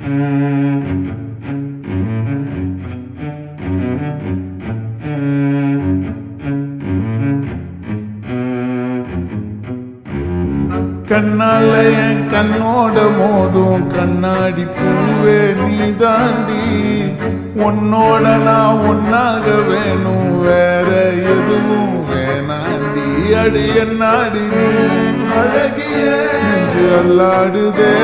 கண்ணால என் கண்ணோட மோதும் கண்ணாடி பூவே நீ தாண்டி, உன்னோட நான் ஒன்னாக வேணும் வேற எதுவும் வேணாண்டி. அடி என்னாடி நீ அழகிய நெஞ்சு அல்லாடுதே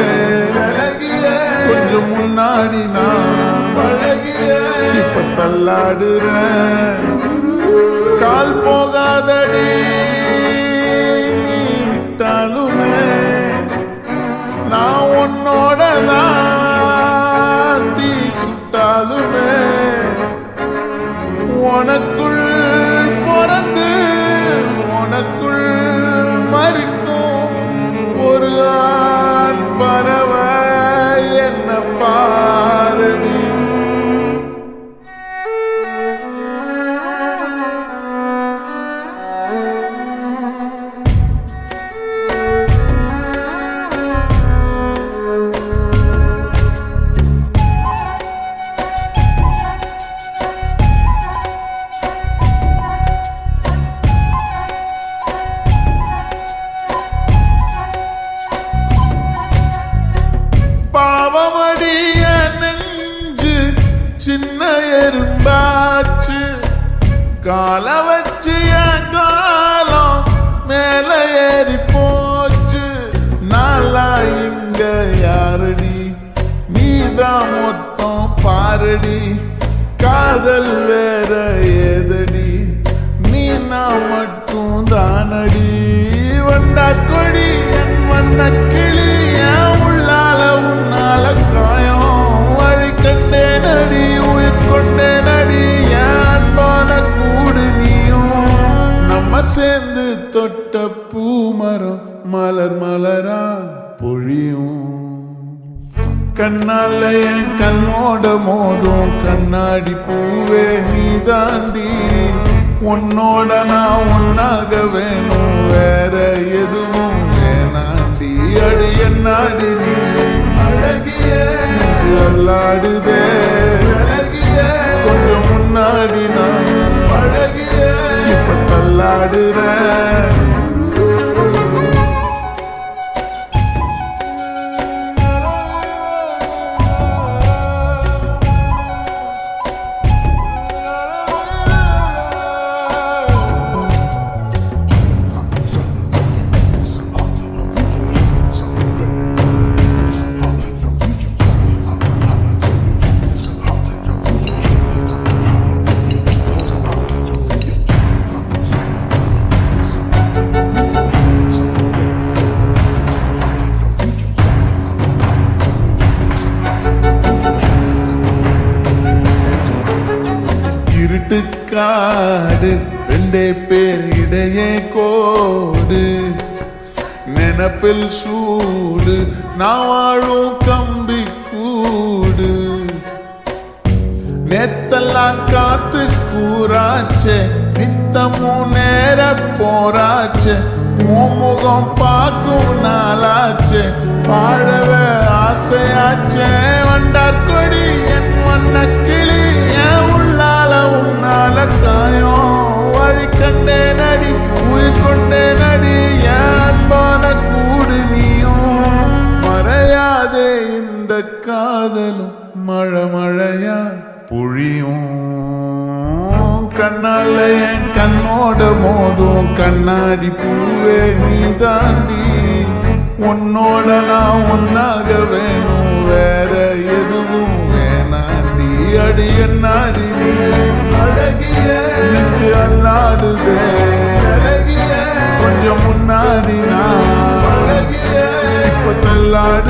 அழகிய, கொஞ்சம் முன்னாடி நான் பழகிய இப்ப தள்ளாடுறேன். கால் போகாதடி நான் உன்னோட தான் தீ சுட்டாலுமே, உனக்குள் பிறந்து உனக்குள் மறிக்கும் ஒரு ஆண் பறவை என்ன பாரடி. பாவமடிய நெஞ்சு சின்ன எறும்பாச்சு, கால வச்சு என் காலம் மேல ஏறி போச்சு. நாளா இங்க யாரடி நீதான் மொத்தம் பாரடி, காதல் வேற ஏதடி நீ நான் மட்டும் தானடி. வண்டா கொடி என் வண்ண கிளி என் உள்ளால உன்னால காயம் வழி கண்டே நடி உயிர் கொண்டே நடி. என் அன்பான கூடு நீயும் நம்ம சேர்ந்து தொட்ட பூமரம் மலர் மலரா பொழியும். கண்ணால என் கண்ணோட மோதும் கண்ணாடி பூவே நீ தாண்டி, உன்னோட நான் ஒன்னாக வேணும் வேற எதுவும் வேணாண்டி. அடி என்னாடி நீ அழகிய நெஞ்சு அல்லாடுதே அழகிய, கொஞ்சம் முன்னாடி நான் பழகிய இப்ப தள்ளாடுறேன். காடு ரெண்டே பேர் இடையே கோடு, நினப்பில் சூடு நான் வாழும் கம்பி கூடு. நேத்தெல்லாம் காத்து கூறாச்சே நித்தமும் நேர போராச்சே, முகம் பார்க்கும் நாளாச்சே வாழவே ஆசையாச்சே. வண்டார் கொடி என் வண்ண கிளி என் உள்ளால உன்னால காயம் வழி கண்டே நடி உயிர் கொண்டே நடி. என் அன்பான கூடு நீயும் மறையாதே இந்த காதலும் மழை மழையா பொழியும். கண்ணால என் கண்ணோட மோதும் கண்ணாடி பூவே நீ தாண்டி, உன்னோட நான் ஒன்னாக வேணும் வேற எதுவும் வேணாண்டி. அடி என்னாடி நீ அழகிய நெஞ்சு அல்லாடுதே அழகிய, கொஞ்சம் முன்னாடி நான் அழகிய இப்ப தள்ளாடு.